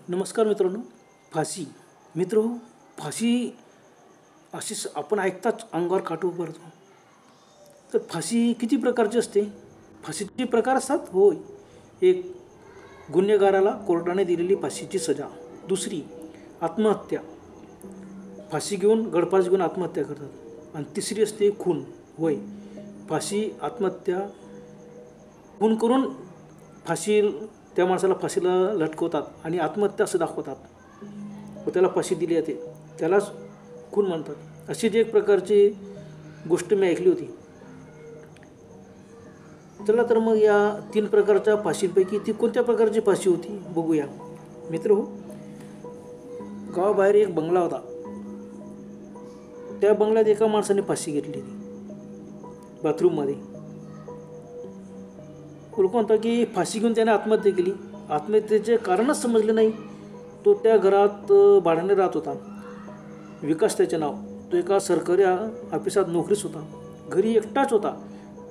नमस्कार मित्रांनो. फाशी मित्र फाशी अशीच आपण ऐकताच अंगावर काटू पडतो. तर फाशी किती प्रकारची असते? फाशीचे प्रकार असतात. होय, एक गुन्हेगाराला कोर्टाने दिलेली फाशीची सजा. दुसरी आत्महत्या, फाशी घेऊन गळफास घेऊन आत्महत्या करतात. आणि तिसरी असते खून. होय, फाशी, आत्महत्या, खून करून फाशी त्या माणसाला फाशीला लटकवतात आणि आत्महत्या असं दाखवतात व त्याला फाशी दिली जाते, त्यालाच खून म्हणतात. अशी जी एक प्रकारची गोष्ट मी ऐकली होती. चला तर मग या 3 प्रकारच्या फाशींपैकी ती कोणत्या प्रकारची फाशी होती बघूया. मित्र हो, गावाबाहेर एक बंगला होता. त्या बंगल्यात एका माणसाने फाशी घेतली होती बाथरूममध्ये. लोक म्हणतात की फाशी घेऊन त्याने आत्महत्या केली. आत्महत्येचे कारणच समजले नाही. तो त्या घरात भाड्याने राहत होता. विकास त्याचे नाव. तो एका सरकारी ऑफिसात नोकरीस होता. घरी एकटाच होता.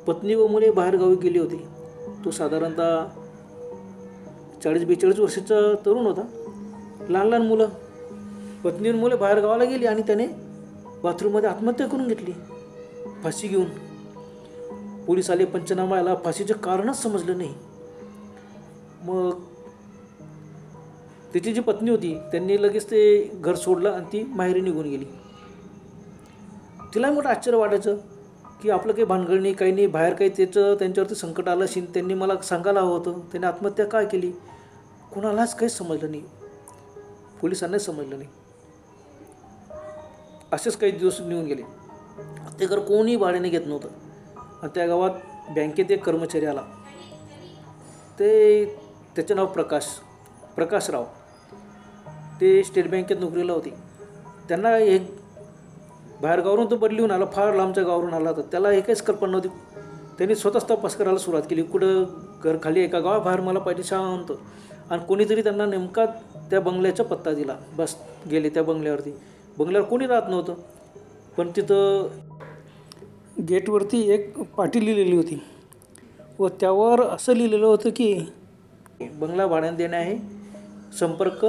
पत्नी व मुले बाहेरगावी गेली होती. तो साधारणतः 40-42 वर्षाचा तरुण होता. लहान लहान मुलं, पत्नी व मुले बाहेरगावाला गेली आणि त्याने बाथरूममध्ये आत्महत्या करून घेतली फाशी घेऊन. पोलीस आले, पंचनामा आला. फाशीचे कारणच समजलं नाही. मग त्याची जी पत्नी होती त्यांनी लगेच ते घर सोडलं आणि ती माहेरी निघून गेली. तिला मोठं आश्चर्य वाटायचं की आपलं काही भानगड नाही, काही नाही, बाहेर काही त्यांच्यावरती संकट आलं असेल, त्यांनी मला सांगायला हवं होतं, त्यांनी आत्महत्या काय केली. कोणालाच काहीच समजलं नाही, पोलिसांनाच समजलं नाही. असेच काही दिवस निघून गेले. ते घर कोणी भाड्याने घेत नव्हतं. आणि त्या गावात बँकेत एक कर्मचारी आला. त्याचं नाव प्रकाशराव. ते स्टेट बँकेत नोकरीला होते. त्यांना एक बाहेरगावावरून तो बदलीहून आला, फार लांबच्या गावावरून आला. तर त्याला एकच कल्पना नव्हती. त्यांनी स्वतःच तपास करायला सुरुवात केली. कुठं घर खाली एका गावाबाहेर मला पाहिजे शांत. आणि कोणीतरी त्यांना नेमका त्या बंगल्याचा पत्ता दिला. बस गेले त्या बंगल्यावरती. बंगल्यावर कोणी राहत नव्हतं, पण तिथं गेटवरती एक पाटी लिहिलेली होती व त्यावर असं लिहिलेलं होतं की बंगला भाड्याने देणे आहे, संपर्क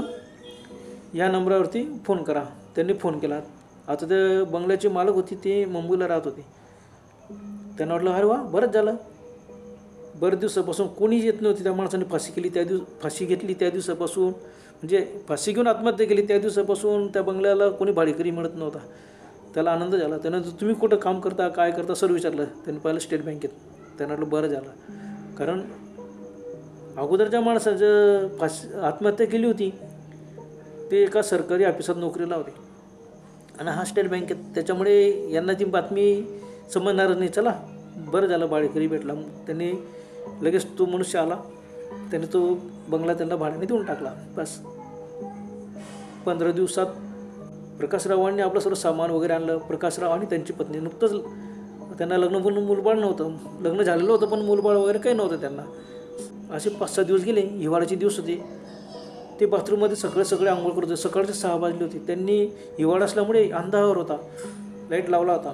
या नंबरावरती फोन करा. त्यांनी फोन केला. आता त्या बंगल्याची मालक होती, ती मुंबईला राहत होती. त्यांना वाटलं अरे वा, बरंच झालं. बरेच दिवसापासून कोणी येत नव्हती. त्या माणसाने फाशी घेतली त्या दिवसापासून, म्हणजे फाशी घेऊन आत्महत्या केली त्या दिवसापासून त्या बंगल्याला कोणी भाडेकरी मिळत नव्हता. त्याला आनंद झाला. त्यानं तुम्ही कुठं काम करता, काय करता, सर्व विचारलं. त्यांनी पाहिलं स्टेट बँकेत. त्यांना वाटलं बरं झालं, कारण अगोदरच्या माणसाचं आत्महत्या केली होती ते एका सरकारी ऑफिसात नोकरीला होते आणि हा स्टेट बँकेत. त्याच्यामुळे यांना ती बातमी समजणारच नाही. चला बरं झालं, भाडेकरी भेटला. त्यांनी लगेच तो मनुष्य आला. त्याने तो बंगला त्यांना भाड्याने देऊन टाकला. बस 15 दिवसात प्रकाशरावांनी आपलं सर्व सामान वगैरे आणलं. प्रकाशराव आणि त्यांची पत्नी, नुकतंच त्यांना लग्न पण मूलबाळ नव्हतं. लग्न झालेलं होतं पण मूलबाळ वगैरे काही नव्हतं त्यांना. असे 5-6 दिवस गेले. हिवाळ्याचे दिवस होते. ते बाथरूममध्ये सगळे आंघोळ करत होते. सकाळचे 6 वाजले होते. त्यांनी हिवाळा असल्यामुळे अंधार होता, लाईट लावला होता.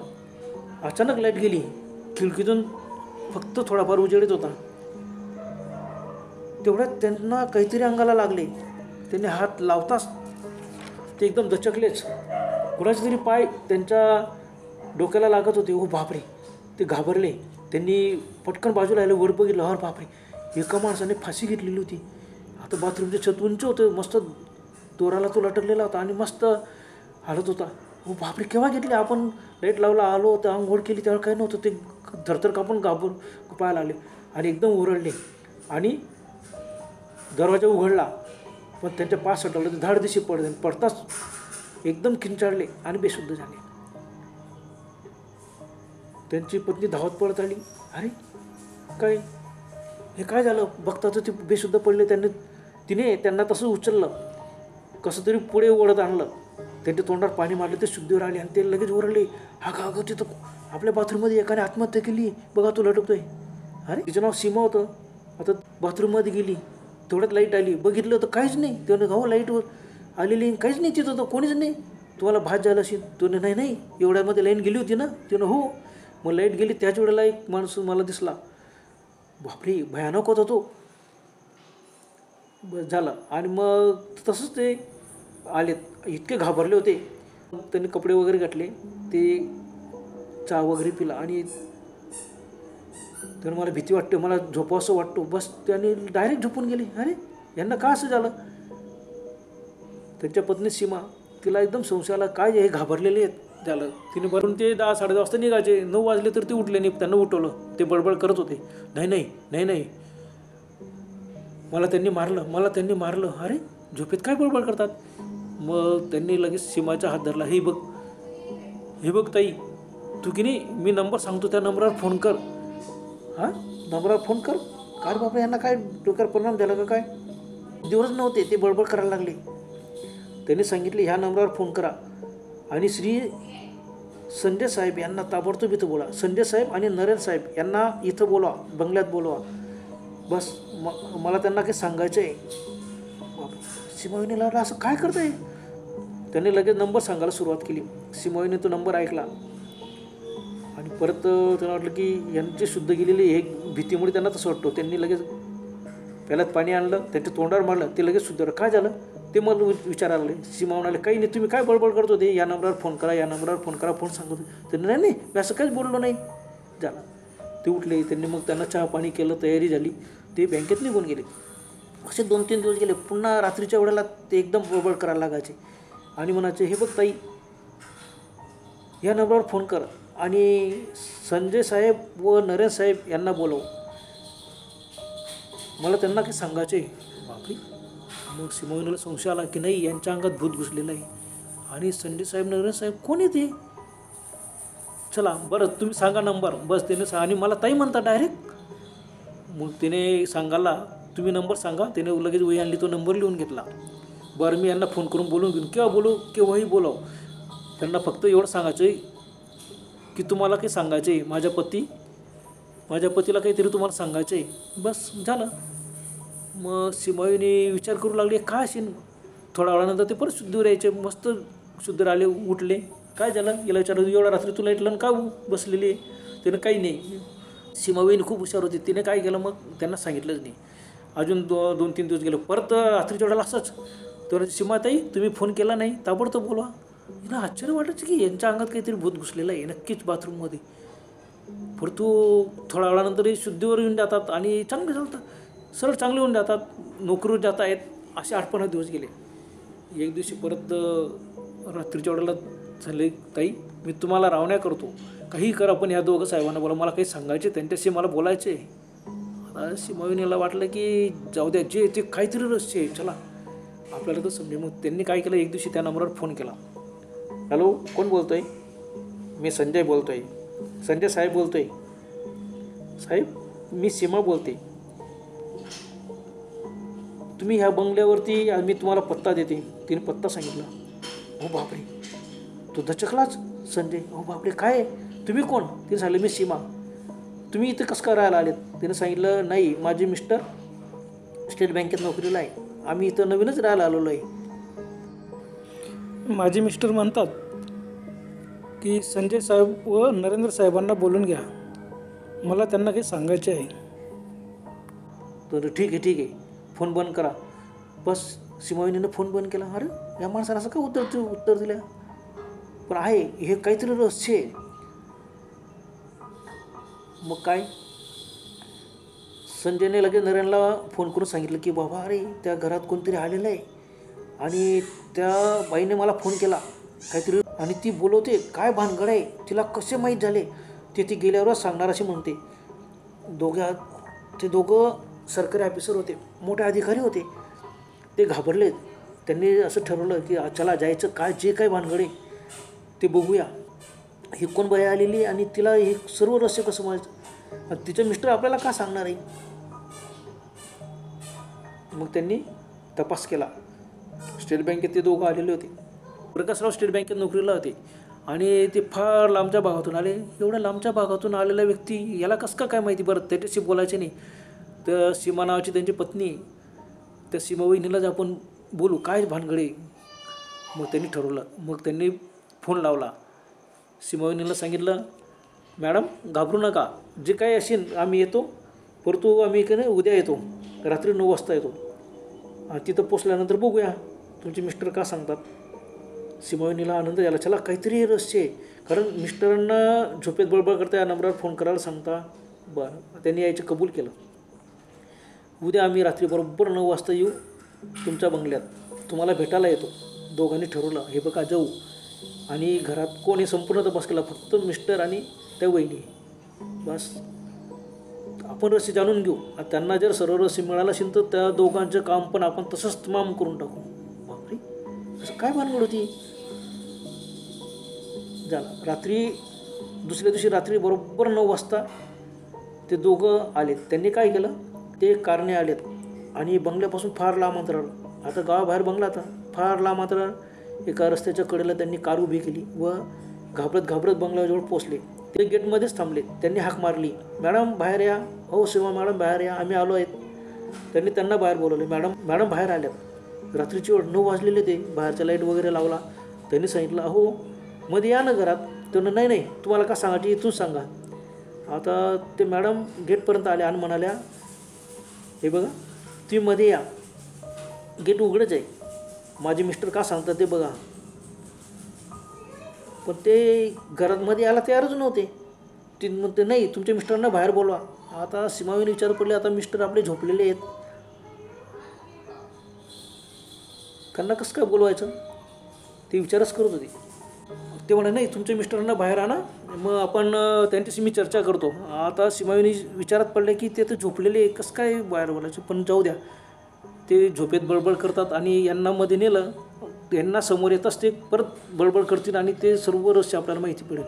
अचानक लाईट गेली. खिडकीतून फक्त थोडाफार उजेडत होता. तेवढ्यात त्यांना काहीतरी अंगाला लागले. त्यांनी हात लावताच ते एकदम दचकलेच. कुणाचे तरी पाय त्यांच्या डोक्याला लागत होते. ओ बापरे, ते घाबरले. त्यांनी पटकन बाजूला आले, वर बघितलं. अरे बापरे, एका माणसाने फाशी घेतलेली होती. आता बाथरूमचे छत उंच होतं, मस्त दोराला तो लटकलेला होता आणि मस्त हालत होता. ओ बापरे, केव्हा घेतली? आपण लाईट लावला, आलो होतं, आंघोळ केली, त्यावेळेला काही नव्हतं. ते थरथर कापून पाहायला आले आणि एकदम ओरडले आणि दरवाजा उघडला. पण त्यांच्या पाय सटवले. ते धाडदिशी पडताच एकदम किंचाळले आणि बेशुद्ध झाले. त्यांची पत्नी धावत पडत आली. अरे काय, हे काय झालं? बघता तर ते बेशुद्ध पडले. तिने त्यांना तसं उचललं, कसं तरी पुढे ओढत आणलं. त्यांच्या तोंडात पाणी मारलं. ते शुद्धीवर आले आणि ते लगेच ओरडले, हा का गं, तिथं आपल्या बाथरूममध्ये एकाने आत्महत्या केली, बघा तो लटकतोय. अरे तिचं नाव सीमा होतं. आता बाथरूममध्ये गेली, तेवढ्यात लाईट आली. बघितलं तर काहीच नाही. त्यानं हो, लाईटवर आलेली काहीच नाही तिथं, तर कोणीच नाही. तुम्हाला भात झालं असेल. तो नाही, एवढ्यामध्ये लाईन गेली होती ना. त्यानं हो. मग लाईट गेली त्याच वेळेला एक माणूस मला दिसला. बापरे, भयानक होता तो. बस झालं. आणि मग तसंच ते आलेत, इतके घाबरले होते. त्यांनी कपडे वगैरे घातले, ते चहा वगैरे पिला आणि तर मला भीती वाटते, मला झोपावंसं वाटतो. बस त्याने डायरेक्ट झोपून गेले. अरे यांना का असं झालं? त्यांच्या पत्नी सीमा, तिला एकदम संशय आला, काय हे घाबरलेले आहेत झालं. तिने भरून ते 10-10:30 वाजता निघायचे, 9 वाजले तर ते उठले नाही. त्यांना उठवलं, ते बडबड करत होते, नाही नाही नाही नाही मला त्यांनी मारलं. अरे झोपेत काय बडबड करतात? मग त्यांनी लगेच सीमाचा हात धरला. हे बघ ताई, तू की नाही, मी नंबर सांगतो त्या नंबरवर फोन कर. हां, नंबरवर फोन कर? काय बापरे, यांना काय डोक्यावर परिणाम झाला का काय? दिवस नव्हते, ते बडबड करायला लागले. त्यांनी सांगितले ह्या नंबरवर फोन करा आणि श्री संजय साहेब यांना ताबडतोब इथं बोला. संजय साहेब आणि नरेंद्र साहेब यांना इथं बोलवा, बंगल्यात बोलवा. बस मला त्यांना काही सांगायचं आहे. सीमावहिनीला असं काय करत आहे? त्यांनी लगेच नंबर सांगायला सुरुवात केली. सीमावहिनी तो नंबर ऐकला आणि परत त्यांना वाटलं की यांची शुद्ध गेलेली हे भीतीमुळे त्यांना तसं वाटतं. त्यांनी लगेच प्याल्यात पाणी आणलं, त्यांच्या तोंडावर मारलं, ते लगेच शुद्ध. काय झालं ते मला विचारायला लागले. सीमा म्हणाले, काही नाही, तुम्ही काय बडबड करत होते? या नंबरवर फोन करा, या नंबरवर फोन करा. फोन सांगत होते. त्यांनी नाही मी असं काहीच बोललो नाही. झालं, ते उठले. त्यांनी मग त्यांना चहा पाणी केलं, तयारी झाली, ते बँकेत निघून गेले. असे 2-3 दिवस गेले. पुन्हा रात्रीच्या वेळेला ते एकदम बडबड करायला लागायचे आणि म्हणायचे, हे बघ ताई, या नंबरवर फोन कर आणि संजय साहेब व नरेंद्र साहेब यांना बोलव, मला त्यांना काही सांगायचे. बापरे. मग सीमावहिनीला संशय आला की नाही, यांच्या अंगात भूत घुसलेलं आहे. आणि संजय साहेब, नरेंद्र साहेब कोण येते? चला बरं, तुम्ही सांगा नंबर. बस त्याने आणि मला ताई म्हणता डायरेक्ट. मग तिने सांगायला, तुम्ही नंबर सांगा. त्याने लगेच वही आणली, तो नंबर लिहून घेतला. बरं, मी यांना फोन करून बोलून घेऊन केव्हा बोलू, केव्हाही बोलाव. त्यांना फक्त एवढं सांगायचं आहे की तुम्हाला काही सांगायचं आहे, माझ्या पतीला काहीतरी तुम्हाला सांगायचं आहे. बस झालं. मग सीमावहिनी विचार करू लागले, काय असेल. थोड्या वेळानंतर ते परत शुद्धीवर यायचे. मस्त शुद्ध राहिले, उठले. काय झालं याला विचारलं, एवढा रात्री तुला इटलं का बसलेली आहे? त्यानं काही नाही. सीमावहिनी खूप हुशार होती, तिने काय केलं, मग त्यांना सांगितलंच नाही. अजून 2-3 दिवस गेले. परत रात्रीच्या वेळेला असंच. तर सीमाताई, तुम्ही फोन केला नाही, ताबडतोब बोलवा. हिला आश्चर्य वाटायचं की यांच्या अंगात काहीतरी भूत घुसलेलं आहे नक्कीच बाथरूममध्ये. परंतु थोड्या वेळानंतर शुद्धीवर येऊन जातात आणि चांगले चालतात, सरळ चांगले होऊन जातात, नोकरीवर जात आहेत. असे 8-15 दिवस गेले. एक दिवशी परत रात्रीच्या वेळेला झाले, ताई मी तुम्हाला रावण्या करतो, काही करा, पण या दोघं साहेबांना बोला, मला काही सांगायचे, त्यांच्याशी मला बोलायचे. आता सीमावहिनीला वाटलं की जाऊ द्या, जे ते काहीतरी रहस्य आहे, चला आपल्याला तर समजे. मग त्यांनी काय केलं, एक दिवशी त्या नंबरवर फोन केला. हॅलो, कोण बोलतो आहे? मी संजय बोलतो आहे. संजय साहेब बोलतो आहे. साहेब, मी सीमा बोलते. तुम्ही ह्या बंगल्यावरती, मी तुम्हाला पत्ता देते. तिने पत्ता सांगितला. हो बापरे, तो दचकलाच संजय. हो बापरे, काय तुम्ही कोण? तिने सांगितलं, मी सीमा. तुम्ही इथे कसं काय राहायला आलेत? तिने सांगितलं, नाही, माझे मिस्टर स्टेट बँकेत नोकरीला आहे, आम्ही इथं नवीनच राहायला आलेलो आहे. माझे मिस्टर म्हणतात की संजय साहेब व नरेंद्र साहेबांना बोलून घ्या, मला त्यांना काही सांगायचे आहे. तर ठीक आहे, फोन बंद करा. बस सीमावहिनीनं फोन बंद केला. अरे या माणसाला असं का उत्तर दिलं? पण आहे हे काहीतरी रहस्य आहे. मग काय, संजयने लगेच नरेंद्रला फोन करून सांगितलं की बाबा, अरे त्या घरात कोणतरी आलेलं आहे आणि त्या बाईने मला फोन केला काहीतरी, आणि ती बोलवते, काय भानगड आहे, तिला कसे माहीत झाले ते ती गेल्यावरच सांगणार असे म्हणते. ते दोघं सरकारी ऑफिसर होते, मोठे अधिकारी होते. ते घाबरले. त्यांनी असं ठरवलं की चला जायचं, काय जे काय भानगड आहे ते बघूया. ही कोण बाई आलेली आणि तिला हे सर्व रहस्य कसं माहीत, तिचं मिस्टर आपल्याला का सांगणार आहे. मग त्यांनी तपास केला. स्टेट बँकेत ते दोघं आलेले होते. प्रकाशराव स्टेट बँकेत नोकरीला होते आणि ते फार लांबच्या भागातून आले. एवढ्या लांबच्या भागातून आलेला व्यक्ती याला कसं काय माहिती, बरं त्याच्याशी बोलायचे नाही. तर सीमा नावाची त्यांची पत्नी, त्या सीमावहिनीलाच आपण बोलू, काय भानगडे. मग त्यांनी ठरवलं. मग त्यांनी फोन लावला. सीमावहिनीला सांगितलं, मॅडम घाबरू नका, जे काही असेल आम्ही येतो, परंतु आम्ही उद्या येतो, रात्री 9 वाजता येतो. तिथं पोचल्यानंतर बघूया तुमचे मिस्टर का सांगतात. सीमावहिनीला आनंद झाला, चला काहीतरी रहस्य आहे, कारण मिस्टरांना झोपेत बळबळ करता या नंबरवर फोन करायला सांगता. बरं, त्यांनी यायचं कबूल केलं. उद्या आम्ही रात्री बरोबर 9 वाजता येऊ तुमच्या बंगल्यात, तुम्हाला भेटायला येतो. दोघांनी ठरवलं, हे बघा जाऊ. आणि घरात कोणी संपूर्ण तपास केला, फक्त मिस्टर आणि त्या वहिनी. बस आपण रहस्य जाणून घेऊ. त्यांना जर सर्व रहस्य मिळालं असेल तर त्या दोघांचं काम पण आपण तसंच तमाम करून टाकू. बापरे, असं काय भानगड होती. झालं रात्री, दुसऱ्या दिवशी रात्री बरोबर 9 वाजता ते दोघं आलेत. त्यांनी काय केलं, ते कारणे आलेत आणि बंगल्यापासून फार लांब अंतरावर, आता गावाबाहेर बंगला आता फार लांब अंतरावर एका रस्त्याच्या कडेला त्यांनी कार उभी केली व घाबरत घाबरत बंगल्याजवळ पोचले. ते गेटमध्येच थांबले. त्यांनी हाक मारली, मॅडम बाहेर या. हो सीमा मॅडम बाहेर या, आम्ही आलो आहेत. त्यांनी त्यांना बाहेर बोलवले. मॅडम बाहेर आल्यात. रात्रीची 9 वाजलेले, ते बाहेरचा लाईट वगैरे लावला. त्यांनी सांगितलं, अहो मध्ये या ना घरात. त्यांना नाही तुम्हाला का सांगायची, इथून सांगा. आता ते मॅडम गेटपर्यंत आले आणि म्हणाल्या, हे बघा तुम्ही मध्ये या, गेट उघडच आहे, माझे मिस्टर का सांगतात ते बघा. पण ते घरात मध्ये यायला तयारच नव्हते. ती म्हणते, नाही तुमच्या मिस्टरांना बाहेर बोलवा. आता सीमावहिनी विचार पडले, आता मिस्टर आपले झोपलेले आहेत, त्यांना कसं काय बोलवायचं, ते विचारच करत होते. ते म्हणे, नाही तुमच्या मिस्टरांना बाहेर आणा, मग आपण त्यांच्याशी मी चर्चा करतो. आता सीमावहिनी विचारात पडले की ते तर झोपलेले, कसं काय बाहेर बोलायचं. पण जाऊ द्या, ते झोपेत बळबळ करतात आणि यांना मध्ये नेलं, यांना समोर येताच ते परत बळबळ करतील आणि ते सर्व रहस्य आपल्याला माहिती पडेल.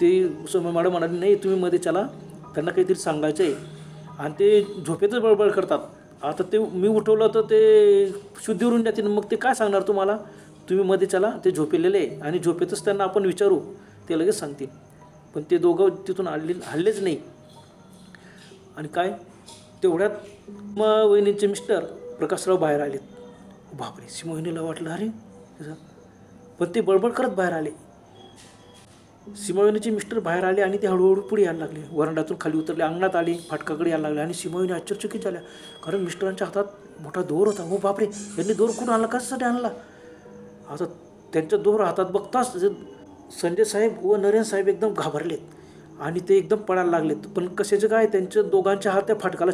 ते मॅडम म्हणाले, नाही तुम्ही मध्ये चला, त्यांना काहीतरी सांगायचं आहे. आणि ते झोपेतच बळबळ करतात. आता ते मी उठवलं तर ते शुद्धीवरून जातील, मग ते काय सांगणार तुम्हाला. तुम्ही मध्ये चला, ते झोपेलेले आहे आणि झोपेतच त्यांना आपण विचारू, ते लगेच सांगतील. पण ते दोघं तिथून हल्लेच नाही. आणि काय तेवढ्यात मग वहिनीचे मिस्टर प्रकाशराव बाहेर आलेत. बापरे, सीमावहिनीला वाटलं अरे, पण ते बडबड करत बाहेर आले. सीमावहिनीचे मिस्टर बाहेर आले आणि ते हळूहळू पुढे यायला लागले. वरांड्यातून खाली उतरले, अंगणात आले, फाटकाकडे यायला लागले. आणि सीमावहिनी आश्चर्यचकित झाल्या, कारण मिस्टरांच्या हातात मोठा दोर होता. हो बापरे, यांनी दोर कुठून आणला, कशासाठी आणला. आता त्यांच्या दोर हातात बघताच संजय साहेब व नरेन साहेब एकदम घाबरलेत आणि ते एकदम पडायला लागलेत. पण कशाचं काय, त्यांच्या दोघांच्या हात त्या फाटकाला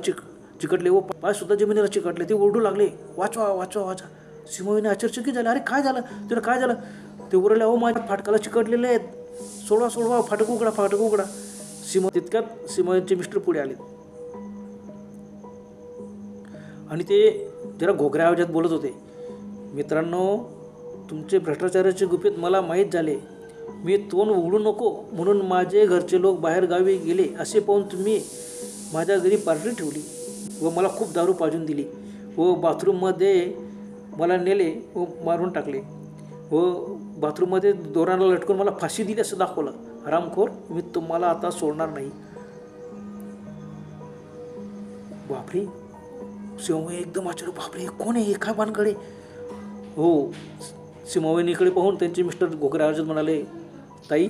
चिकटले व पायसुद्धा जमिनीला चिकटले. ते ओरडू लागले, वाचवा वाचवा वाचा. सीमावहिनी आश्चर्यचकित झाले, अरे काय झालं, तुला काय झालं. ते उरले, अहो माझ्या फाटकाला चिकटलेले आहेत, सोडवा फाटक उघडा. तितक्यात सीमावहिनीचे मिस्टर पुढे आले आणि ते जरा घोगऱ्या आवाजात बोलत होते, मित्रांनो तुमचे भ्रष्टाचाराचे गुपित मला माहीत झाले. मी तोंड उघडू नको म्हणून माझे घरचे लोक बाहेर गावी गेले असे पाहून तुम्ही माझ्या घरी पार्टी ठेवली व मला खूप दारू पाजून दिली व बाथरूममध्ये मला नेले व मारून टाकले व बाथरूममध्ये दोराला लटकून मला फाशी दिली असं दाखवलं. हरामखोर, मी तुम्हाला आता सोडणार नाही. बापरे, सीमावहिनी एकदम आश्चर्य, बापरे कोण आहे, काय भानगड आहे. हो, सीमावहिनीकडे पाहून त्यांचे मिस्टर घोगऱ्या आवाजात म्हणाले, ताई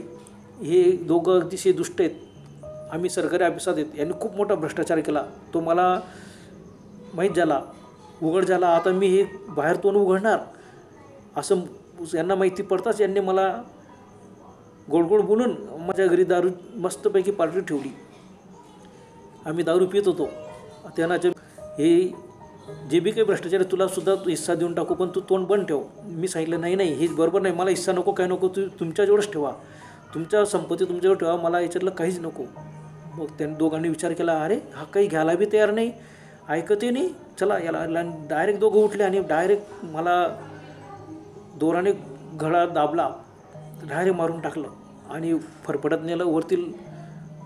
हे दोघं अतिशय दुष्ट आहेत, आम्ही सरकारी ऑफिसात आहेत, यांनी खूप मोठा भ्रष्टाचार केला, तो मला माहीत झाला, उघड झाला. आता मी हे बाहेर तोंड उघडणार असं यांना माहिती पडताच यांनी मला गोड बोलून माझ्या घरी दारू मस्तपैकी पार्टी ठेवली. आम्ही दारू पित होतो. त्यांना हे जे बी काही भ्रष्टाचार आहे तुला सुद्धा हिस्सा देऊन टाकू, पण तू तोंड बंद ठेव. मी सांगितलं नाही हे बरोबर नाही, मला हिस्सा नको, काय नको, तुमच्याजवळच ठेवा, तुमच्या संपत्ती तुमच्याजवळ ठेवा, मला याच्यातलं काहीच नको. मग त्यांनी दोघांनी विचार केला, अरे हा काही घ्यायला बी तयार नाही, ऐकते नाही, चला याला. डायरेक्ट दोघं उठले आणि डायरेक्ट मला दोराने घडा दाबला, डायरेक्ट मारून टाकलं आणि फरफडत नेलं वरतील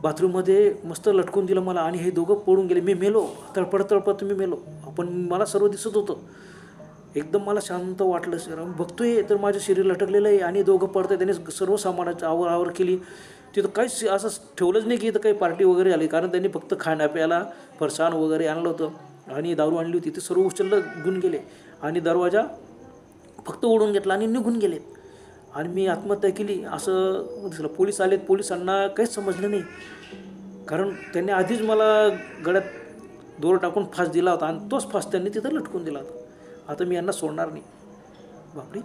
बाथरूममध्ये मस्त लटकून दिलं मला. आणि हे दोघं पळून गेले. मी मेलो, तळपत मी मेलो. पण मला सर्व दिसत होतं. एकदम मला शांत वाटलं. सर बघतोय तर माझं शरीर लटकलेलं आहे आणि दोघं पडतं. त्यांनी सर्व सामानाची आवर केली. तिथं काहीच असं ठेवलंच नाही की इथं काही पार्टी वगैरे झाली, कारण त्यांनी फक्त खाण्याप्याला फरसाण वगैरे आणलं होतं आणि दारू आणली होती. ते सर्व उचललं घेऊन गेले आणि दरवाजा फक्त ओढून घेतला आणि निघून गेलेत. आणि मी आत्महत्या केली असं दिसलं. पोलीस आलेत, पोलिसांना काहीच समजलं नाही, कारण त्यांनी आधीच मला गळ्यात दोर टाकून फास दिला होता आणि तोच फास त्यांनी तिथं लटकून दिला होता. आता मी यांना सोडणार नाही. बापरे,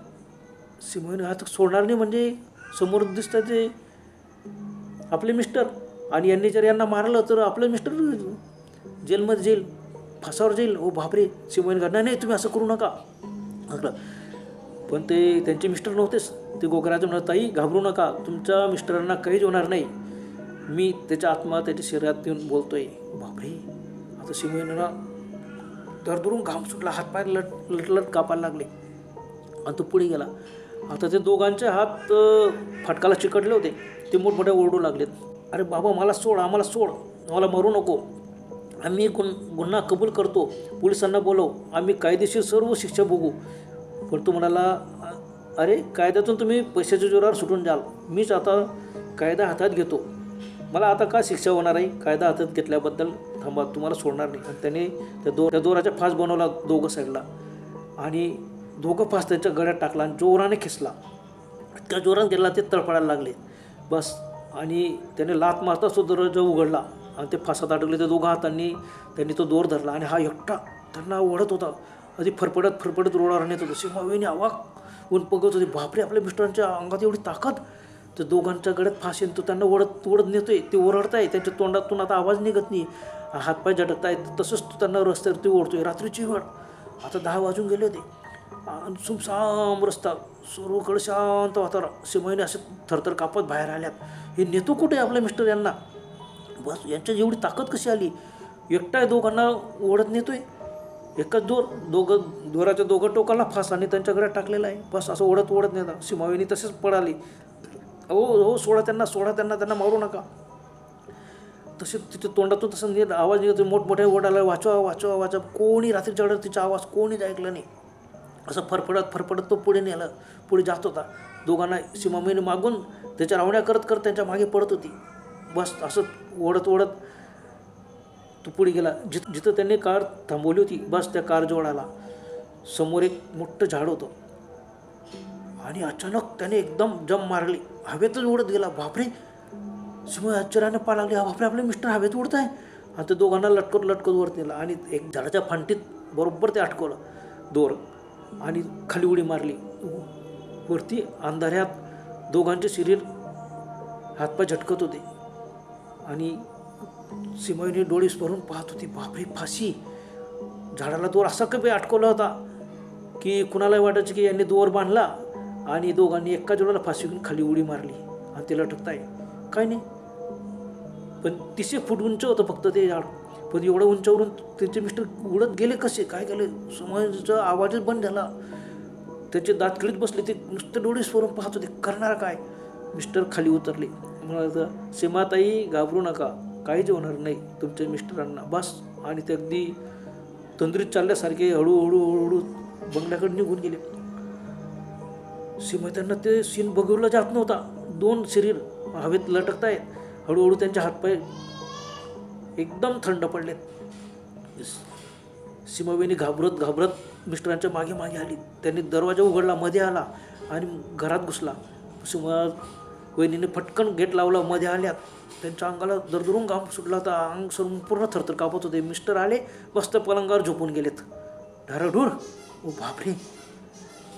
सीमावहिनी आता सोडणार नाही म्हणजे समोर दिसतं ते आपले मिस्टर, आणि यांनी जर यांना मारलं तर आपलं मिस्टर जेलमध्ये जाईल, फासावर जाईल. ओ बापरे, सीमावहिनी नाही नाही तुम्ही असं करू नका म्हटलं. पण ते त्यांचे मिस्टर नव्हतेच. ते गोगराचं म्हणत, ताई घाबरू नका, तुमच्या मिस्टरांना काहीच होणार नाही, मी त्याच्या आत्मा त्याच्या शरीरात येऊन बोलतोय. बापरे, आता सीमावहिनीला दरदरून घाम सुटला, हातपाय लटलट कापायला लागले आणि तो पुढे गेला. आता ते दोघांचे हात फाटकाला चिकटले होते. ते मोठमोठ्या ओरडू लागलेत, अरे बाबा मला सोड, आम्हाला सोड, आम्हाला मरू नको, आम्ही गुन्हा कबूल करतो, पोलिसांना बोलव, आम्ही कायदेशीर सर्व शिक्षा बघू. पण तो म्हणाला, अरे कायद्यातून तुम्ही पैशाच्या जोरावर सुटून जाल, मीच आता कायदा हातात घेतो, मला आता का शिक्षा होणार आहे, कायदा हातात घेतल्याबद्दल थांबा, तुम्हाला सोडणार नाही. आणि त्याने त्या दोराचा फास बनवला दोघं साईडला, आणि दोघं फास त्यांच्या गळ्यात टाकला आणि जोराने खेचला. त्या जोरात गेला ते तळपडायला लागले बस. आणि त्याने लात मारता तो दरवाजा उघडला आणि ते फासात अडकले. त्या दोघा हातांनी त्यांनी तो दोर धरला आणि हा एकटा त्यांना ओढत होता. आधी फरफडत रोडावर नेत होता. सीमावहिनी आवाक ऊन बघत होते, बापरे आपल्या मिस्टरांच्या अंगात एवढी ताकद. तर दोघांच्या गळ्यात फास येतो, त्यांना ओढत नेतोय. ते ओरडताय, त्यांच्या तोंडातून आता आवाज निघत नाही, हातपाय झटकताय. तसंच तो त्यांना रस्त्यावरती ओढतोय. रात्रीची वेळ, आता 10 वाजून गेले होते. सुमसाम रस्ता, सर्वकडे शांत वातावरण. सीमावहिनी असे थरथर कापत बाहेर आल्यात. हे नेतो कुठे आपल्या मिस्टर यांना, बस यांच्यात एवढी ताकद कशी आली. एकटा दोघांना ओढत नेतोय, एकच दोराच्या दोघं टोकाला फास आणि त्यांच्या गळ्यात टाकलेला आहे. बस असं ओढत नेता. सीमावहिनी तसेच पडाली. हो सोडा त्यांना मारू नका. तसे तिच्या तोंडातून तसं आवाज निघतो, मोठमोठ्या ओढाला, वाचवा. कोणी रात्रीच्या वेळेला तिचा आवाज कोणीच ऐकलं नाही. असं फरफडत तो पुढे जात होता. दोघांना सीमावहिनी मागून त्याच्या रावण्या करत त्यांच्या मागे पडत होती. बस असं ओढत तो पुढे गेला. जिथं त्यांनी कार थांबवली होती, बस त्या कारजवळ आला. समोर एक मोठं झाड होतं आणि अचानक त्याने एकदम जम मारली, हवेतच उडत गेला. बापरे, सीमा आश्चर्याने पाहा लागली, बापरे आपले मिस्टर हवेत उडत आहे. आणि ते दोघांना लटकत वर नेला आणि एक झाडाच्या फांटीत बरोबर ते अटकवलं दोर आणि खाली उडी मारली. वरती अंधाऱ्यात दोघांचे शरीर हातपाय झटकत होते आणि सीमावहिनी डोळे भरून पाहत होती. बापरे, फाशी. झाडाला दोर असा कधी अटकवला होता की कुणाला वाटायचं की यांनी दोर बांधला आणि दोघांनी एका जोडाला फाशी घेऊन खाली उडी मारली आणि ते लटकताय. काय नाही, पण 30 फूट उंच होतं फक्त ते झाड. पण एवढं उंचावरून त्यांचे मिस्टर उडत गेले कसे, काय केले, सीमावहिनीचा आवाजच बंद झाला. त्याचे दात खिळीत बसले. ते नुसते डोळे स्वरून पाहत होते, करणार काय. मिस्टर खाली उतरले. म्हणाला, सीमाताई घाबरू नका, काहीच होणार नाही तुमच्या मिस्टरांना, बस. आणि ते अगदी तंद्रीत चालल्यासारखे हळूहळू बंगल्याकडे निघून गेले. सीमा त्यांना ते सीन बघवलं जात नव्हता. 2 शरीर हवेत लटकतायत. हळूहळू त्यांचे हातपाय एकदम थंड पडलेत. सीमावहिनी घाबरत मिस्टरांच्या मागे आली. त्यांनी दरवाजा उघडला, मध्ये आला आणि घरात घुसला. सीमावहिनीने फटकन गेट लावला. मध्ये आल्यात. त्यांच्या अंगाला दरदरून घाम सुटला होता. अंग संपूर्ण थरथर कापत होते. मिस्टर आले, मस्त पलंगावर झोपून गेलेत ढाराढूर. ओ बापरे,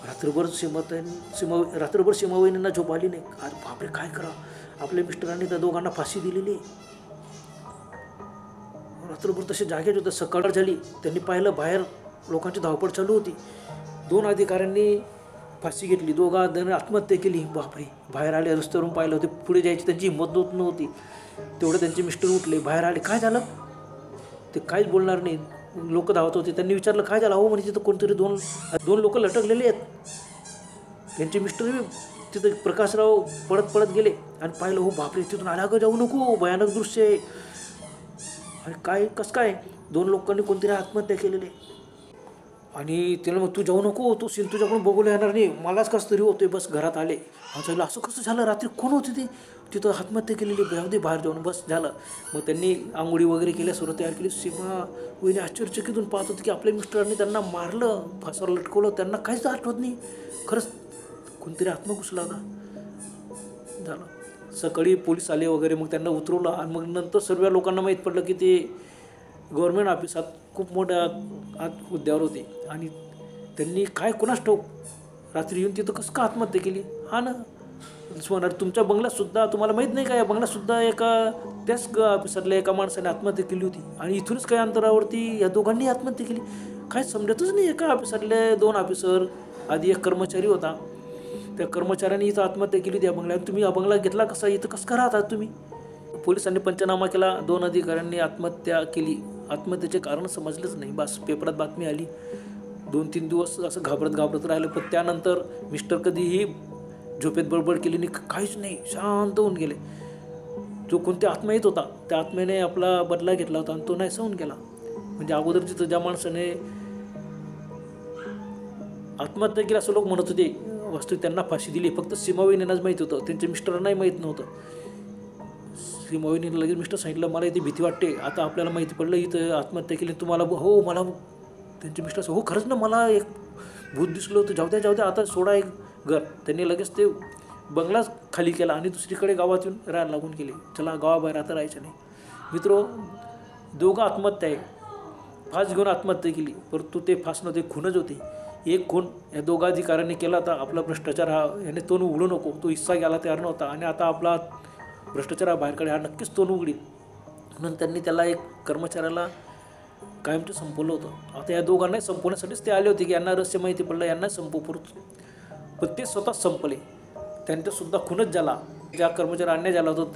रात्रभर सीमावहिनींना झोप आली नाही. अरे बापरे, काय करा, आपल्या मिस्टरांनी त्या दोघांना फाशी दिलेली. रात्रभर तसे जागेच होते. सकाळ झाली. त्यांनी पाहिलं बाहेर लोकांची धावपळ चालू होती. 2 अधिकाऱ्यांनी फाशी घेतली. दोघांनी आत्महत्या केली. बापरे, बाहेर आले, रस्त्यावरून पाहिलं होते, पुढे जायची त्यांची हिंमत नव्हती. तेवढं त्यांचे मिस्टर उठले, बाहेर आले. काय झालं, ते काहीच बोलणार नाही. लोक धावत होते. त्यांनी विचारलं काय झालं. हो म्हणजे तिथं कोणतरी दोन लोक लटकलेले आहेत. त्यांचे मिस्टर तिथं प्रकाशराव पळत गेले आणि पाहिलं. हो बापरे, तिथून आल्या जाऊ नको, भयानक दृश्य आहे. आणि कसं काय, 2 लोकांनी कोणतरी आत्महत्या केलेली. आणि तिला मग तू जाऊ नको, तू सीन तुझ्याकडून बघूला येणार नाही, मलाच कसं तरी होतोय. बस घरात आले. असं कसं झालं, रात्री कोण होती ती, तिथं आत्महत्या केलेली, दे बाहेर जाऊन. बस झालं. मग त्यांनी आंघोळी वगैरे केल्या, सर्व तयार केली. सीमावहिनी आश्चर्यचकितून पाहत होती की आपल्या मिस्टरांनी त्यांना मारलं, फासावर लटकवलं, त्यांना काहीच आठवत नाही. खरंच कोणतरी आत्मा घुसला होता. झालं. सकाळी पोलीस आले वगैरे, मग त्यांना उतरवलं. आणि मग नंतर सर्व लोकांना माहीत पडलं की ते गव्हर्नमेंट ऑफिसात खूप मोठ्या हुद्द्यावर होते आणि त्यांनी काय कोणास ठाऊक रात्री येऊन तिथं कसं का आत्महत्या केली. हा ना सोनार तुमच्या बंगल्यातसुद्धा तुम्हाला माहीत नाही का, या बंगल्यातसुद्धा एका त्याच ऑफिसरल्या एका माणसाने आत्महत्या केली होती. आणि इथूनच काही अंतरावरती या दोघांनी आत्महत्या केली. काय समजतच नाही. एका ऑफिसरले 2 ऑफिसर, आधी एक कर्मचारी होता, त्या कर्मचाऱ्याने इथं आत्महत्या केली त्या बंगल्यात. तुम्ही हा बंगला घेतला कसा, इथं कसं का राहतात तुम्ही. पोलिसांनी पंचनामा केला, 2 अधिकाऱ्यांनी आत्महत्या केली. आत्महत्येचे कारण समजलंच नाही. बस पेपरात बातमी आली, 2-3 दिवस असं घाबरत राहिलं. पण त्यानंतर मिस्टर कधीही झोपेत बडबड केली नाही, काहीच नाही, शांत होऊन गेले. जो कोणत्या आत्मा येत होता त्या आत्म्याने आपला बदला घेतला होता आणि तो नाही सहन केला. म्हणजे अगोदर जिथं ज्या माणसाने आत्महत्या केली असं लोक म्हणत होते, वस्तू त्यांना फाशी दिली. फक्त सीमावहिनींनाच माहीत होतं, त्यांच्या मिस्टरांनाही माहीत नव्हतं. सीमावहिनीला लगेच मिस्टर सांगितलं, मला इथे भीती वाटते, आता आपल्याला माहिती पडलं इथं आत्महत्या केली. तुम्हाला हो, मला त्यांचे मिस्टर हो खरंच ना, मला एक भूत दिसलं होतं, जाऊ द्या आता सोडा एक घर. त्यांनी लगेच ते बंगलाच खाली केला आणि दुसरीकडे गावात येऊन राहायला लागून गेले. चला गावाबाहेर आता राहायचं नाही. मित्रो, दोघं आत्महत्या आहे, फास घेऊन आत्महत्या केली, परंतु ते फास नव्हते, खूनच होते. एक खून या दोघा अधिकाऱ्यांनी केला होता. आपला भ्रष्टाचार हा याने तोंड उघडू नको, तो हिस्सा घ्यायला तयार नव्हता आणि आता आपला भ्रष्टाचार हा बाहेरकडे हा नक्कीच तोंड उघडील. म्हणून त्यांनी त्याला एक कर्मचाऱ्याला कायमचं संपवलं होतं. आता या दोघांनाही संपवण्यासाठीच ते आले होते की यांना रहस्य माहिती पडलं, यांना संपवू परत. पण ते स्वतः संपले, त्यांच्यासुद्धा खूनच झाला. ज्या कर्मचारी अन्याय झाला होता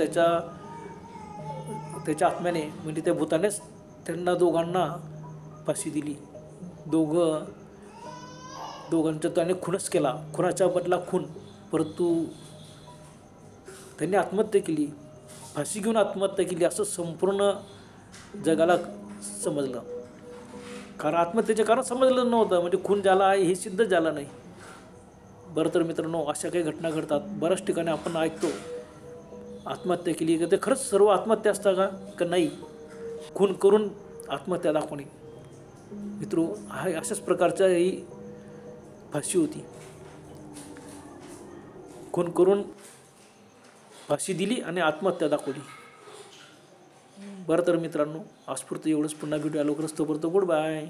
त्याच्या आत्म्याने, म्हणजे त्या भूतानेच त्यांना दोघांना फाशी दिली. दोघांचा त्याने खूनच केला, खुनाच्या बदला खून. परंतु त्यांनी आत्महत्या केली, फाशी घेऊन आत्महत्या केली असं संपूर्ण जगाला समजलं. कारण आत्महत्येचे कारण समजलं नव्हतं, म्हणजे खून झाला आहे हे सिद्ध झालं नाही. बरं तर मित्रांनो, अशा काही घटना घडतात बऱ्याच ठिकाणी. आपण ऐकतो आत्महत्या केली का, ते खरंच सर्व आत्महत्या असतात का नाही, खून करून आत्महत्या दाखवणे. मित्रो, अशाच प्रकारच्या ही फाशी होती. खून करून फाशी दिली आणि आत्महत्या दाखवली. बरं तर मित्रांनो, आजपुरतं एवढंच. पुन्हा भेटूया लवकरच. तोपर्यंत गुड बाय.